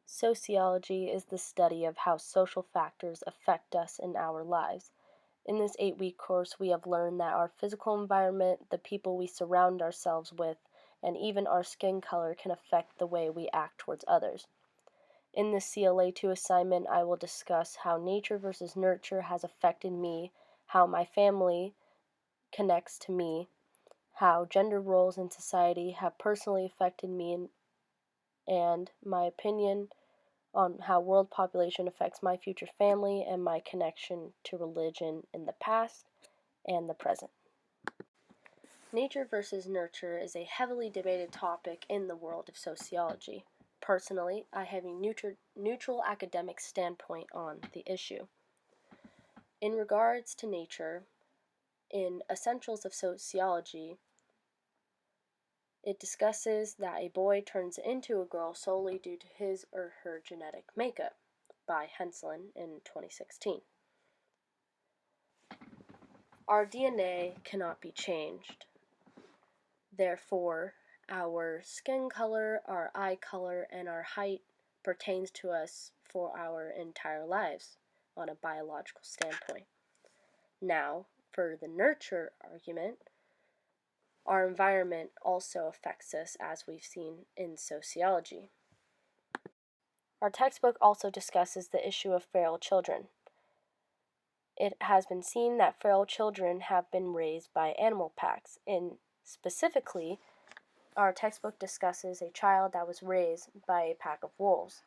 Sociology is the study of how social factors affect us in our lives. In this 8-week course, we have learned that our physical environment, the people we surround ourselves with, and even our skin color can affect the way we act towards others. In this CLA 2 assignment, I will discuss how nature versus nurture has affected me, how my family connects to me, how gender roles in society have personally affected me, and my opinion on how world population affects my future family and my connection to religion in the past and the present. Nature versus nurture is a heavily debated topic in the world of sociology. Personally, I have a neutral academic standpoint on the issue. In regards to nature, in Essentials of Sociology, it discusses that a boy turns into a girl solely due to his or her genetic makeup, by Henslin in 2016. Our DNA cannot be changed. Therefore, our skin color, our eye color, and our height pertains to us for our entire lives on a biological standpoint. Now, for the nurture argument, our environment also affects us, as we've seen in sociology. Our textbook also discusses the issue of feral children. It has been seen that feral children have been raised by animal packs. Specifically, our textbook discusses a child that was raised by a pack of wolves.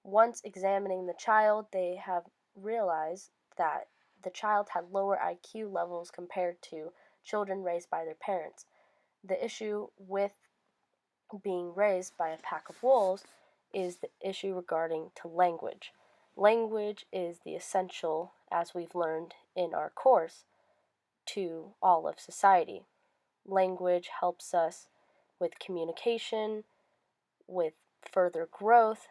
Once examining the child, they have realized that the child had lower IQ levels compared to children raised by their parents. The issue with being raised by a pack of wolves is the issue regarding to language. Language is the essential, as we've learned in our course, to all of society. Language helps us with communication, with further growth,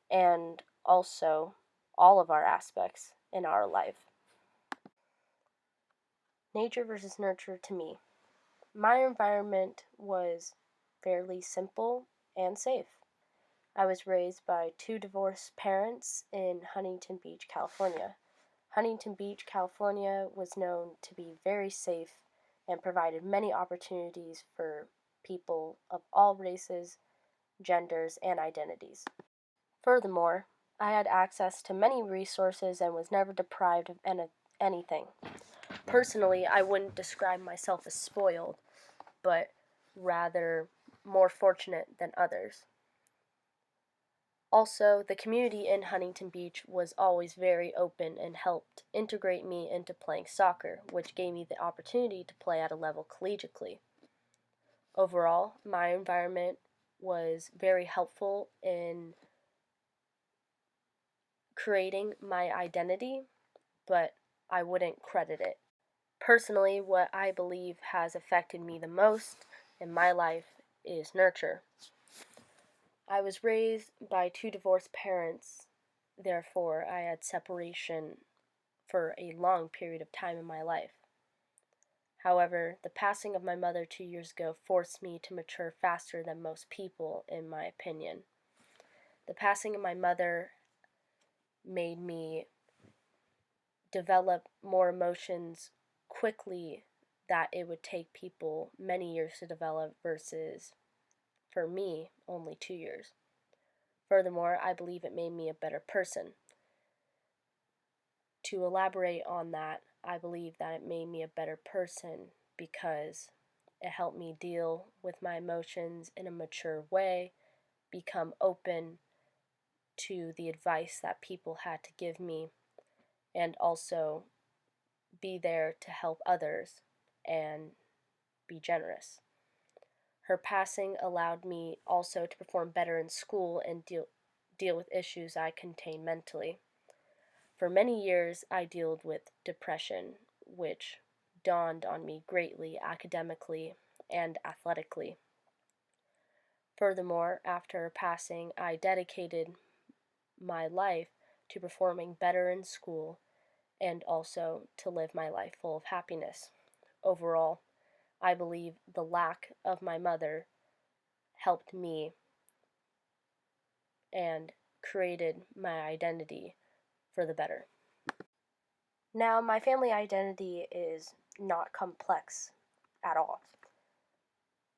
and also all of our aspects in our life. Nature versus nurture to me. My environment was fairly simple and safe. I was raised by two divorced parents in Huntington Beach, California. Huntington Beach, California was known to be very safe and provided many opportunities for people of all races, genders, and identities. Furthermore, I had access to many resources and was never deprived of anything. Personally, I wouldn't describe myself as spoiled, but rather more fortunate than others. Also, the community in Huntington Beach was always very open and helped integrate me into playing soccer, which gave me the opportunity to play at a level collegiately. Overall, my environment was very helpful in creating my identity, but I wouldn't credit it. Personally, what I believe has affected me the most in my life is nurture. I was raised by two divorced parents, therefore I had separation for a long period of time in my life. However, the passing of my mother 2 years ago forced me to mature faster than most people, in my opinion. The passing of my mother made me develop more emotions quickly that it would take people many years to develop versus, for me, only 2 years. Furthermore, I believe it made me a better person. To elaborate on that, I believe that it made me a better person because it helped me deal with my emotions in a mature way, become open to the advice that people had to give me, and also be there to help others and be generous. Her passing allowed me also to perform better in school and deal with issues I contained mentally. For many years, I dealt with depression, which dawned on me greatly academically and athletically. Furthermore, after her passing, I dedicated my life to performing better in school and also to live my life full of happiness. Overall, I believe the lack of my mother helped me and created my identity for the better. Now, my family identity is not complex at all.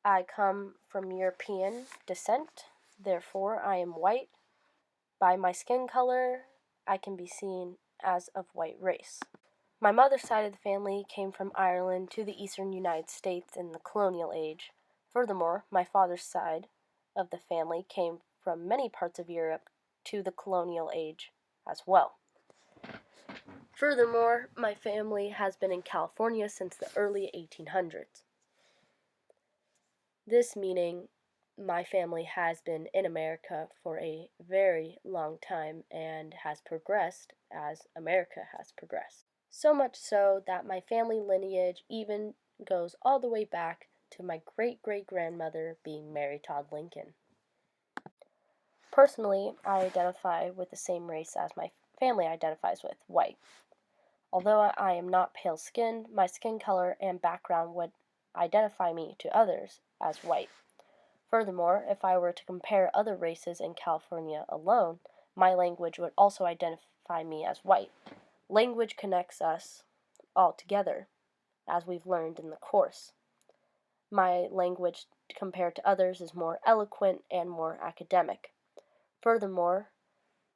I come from European descent, therefore I am white. By my skin color, I can be seen as of white race. My mother's side of the family came from Ireland to the eastern United States in the colonial age. Furthermore, my father's side of the family came from many parts of Europe to the colonial age as well. Furthermore, my family has been in California since the early 1800s. This meaning my family has been in America for a very long time and has progressed as America has progressed. So much so that my family lineage even goes all the way back to my great-great-grandmother being Mary Todd Lincoln. Personally, I identify with the same race as my family identifies with, white. Although I am not pale-skinned, my skin color and background would identify me to others as white. Furthermore, if I were to compare other races in California alone, my language would also identify me as white. Language connects us all together, as we've learned in the course. My language, compared to others, is more eloquent and more academic. Furthermore,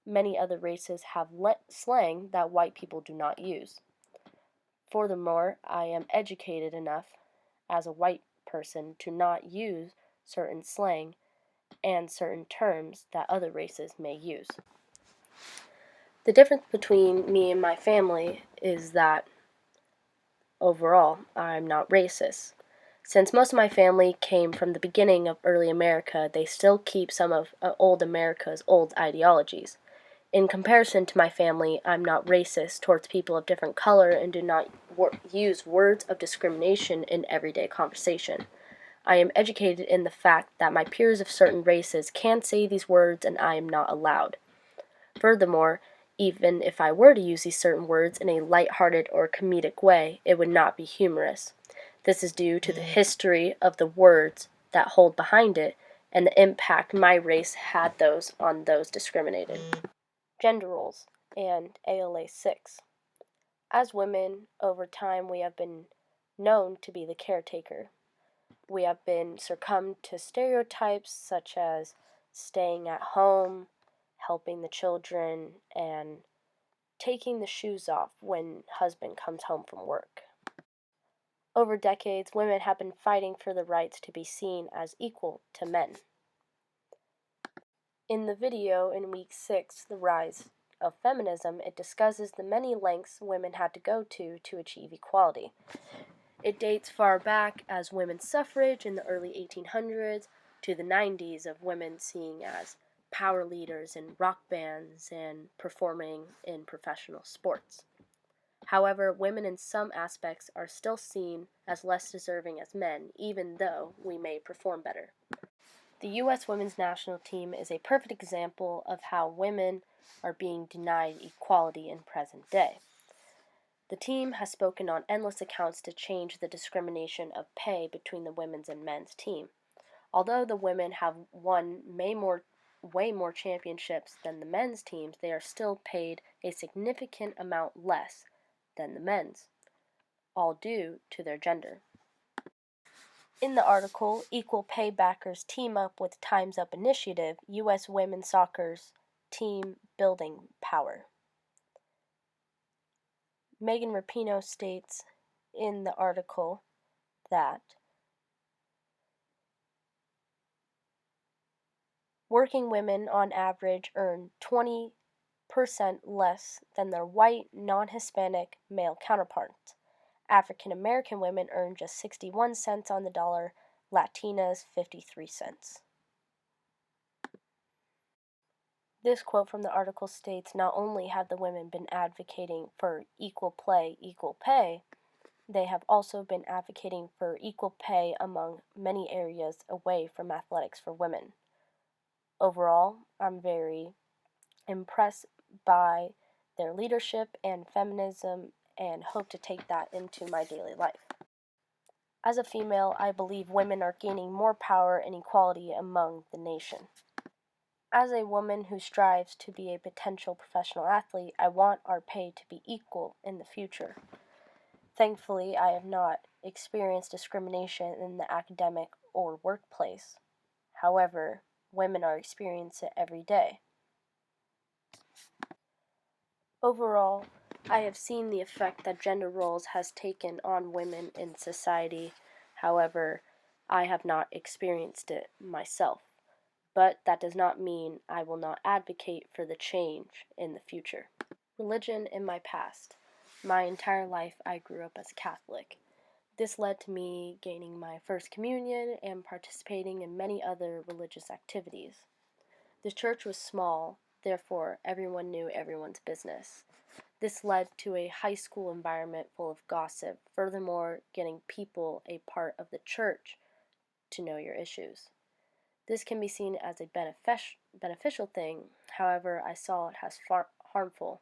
many other races have slang that white people do not use. Furthermore, I am educated enough as a white person to not use certain slang and certain terms that other races may use. The difference between me and my family is that overall, I'm not racist. Since most of my family came from the beginning of early America, they still keep some of old America's old ideologies. In comparison to my family, I'm not racist towards people of different color and do not use words of discrimination in everyday conversation. I am educated in the fact that my peers of certain races can say these words and I am not allowed. Furthermore, even if I were to use these certain words in a light-hearted or comedic way, it would not be humorous. This is due to the history of the words that hold behind it and the impact my race had on those discriminated. Gender roles and ALA 6. As women, over time we have been known to be the caretaker. We have been succumbed to stereotypes such as staying at home, helping the children, and taking the shoes off when husband comes home from work. Over decades, women have been fighting for the rights to be seen as equal to men. In the video in week 6, The Rise of Feminism, it discusses the many lengths women had to go to achieve equality. It dates far back as women's suffrage in the early 1800s to the 90s of women seen as power leaders in rock bands and performing in professional sports. However, women in some aspects are still seen as less deserving as men, even though we may perform better. The U.S. women's national team is a perfect example of how women are being denied equality in present day. The team has spoken on endless accounts to change the discrimination of pay between the women's and men's team. Although the women have won way more championships than the men's teams, they are still paid a significant amount less than the men's, all due to their gender. In the article, Equal Pay Backers Team Up with Time's Up Initiative, U.S. Women's Soccer's Team Building Power. Megan Rapinoe states in the article that working women on average earn 20% less than their white, non-Hispanic male counterparts. African American women earn just 61 cents on the dollar, Latinas 53 cents. This quote from the article states not only have the women been advocating for equal play, equal pay, they have also been advocating for equal pay among many areas away from athletics for women. Overall, I'm very impressed by their leadership and feminism and hope to take that into my daily life. As a female, I believe women are gaining more power and equality among the nation. As a woman who strives to be a potential professional athlete, I want our pay to be equal in the future. Thankfully, I have not experienced discrimination in the academic or workplace. However, women are experiencing it every day. Overall, I have seen the effect that gender roles has taken on women in society. However, I have not experienced it myself. But that does not mean I will not advocate for the change in the future. Religion in my past. My entire life I grew up as Catholic. This led to me gaining my first communion and participating in many other religious activities. The church was small, therefore everyone knew everyone's business. This led to a high school environment full of gossip, furthermore getting people a part of the church to know your issues. This can be seen as a beneficial thing, however, I saw it as harmful.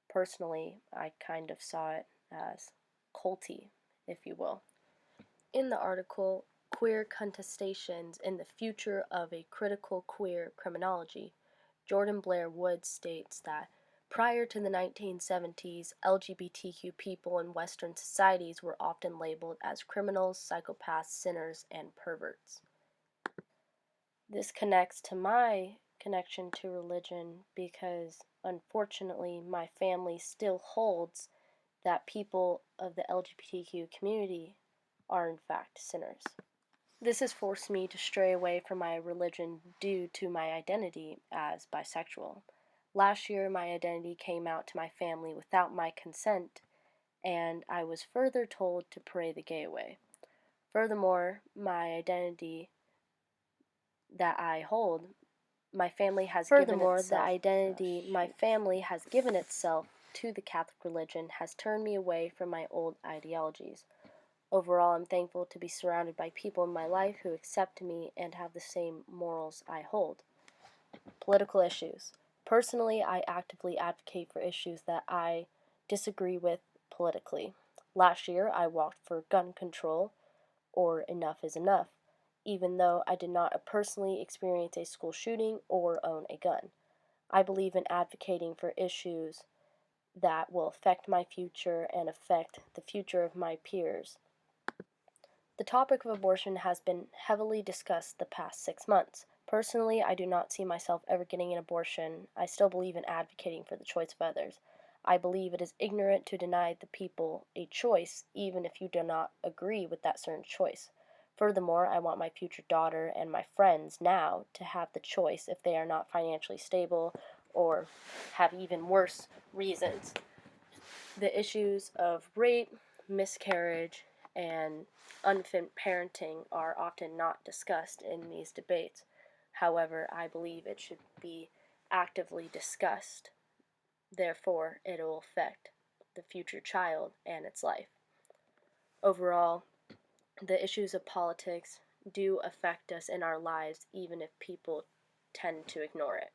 Personally, I kind of saw it as culty, if you will. In the article, Queer Contestations in the Future of a Critical Queer Criminology, Jordan Blair Woods states that prior to the 1970s, LGBTQ people in Western societies were often labeled as criminals, psychopaths, sinners, and perverts. This connects to my connection to religion because, unfortunately, my family still holds that people of the LGBTQ community are in fact sinners. This has forced me to stray away from my religion due to my identity as bisexual. Last year, my identity came out to my family without my consent, and I was further told to pray the gay away. Furthermore, my identity that I hold, my family has given itself to the Catholic religion has turned me away from my old ideologies. Overall, I'm thankful to be surrounded by people in my life who accept me and have the same morals I hold. Political issues. Personally, I actively advocate for issues that I disagree with politically. Last year, I walked for gun control, or enough is enough, even though I did not personally experience a school shooting or own a gun. I believe in advocating for issues that will affect my future and affect the future of my peers. The topic of abortion has been heavily discussed the past 6 months. Personally, I do not see myself ever getting an abortion. I still believe in advocating for the choice of others. I believe it is ignorant to deny the people a choice, even if you do not agree with that certain choice. Furthermore, I want my future daughter and my friends now to have the choice if they are not financially stable or have even worse reasons. The issues of rape, miscarriage, and unfit parenting are often not discussed in these debates. However, I believe it should be actively discussed. Therefore, it will affect the future child and its life. Overall, the issues of politics do affect us in our lives, even if people tend to ignore it.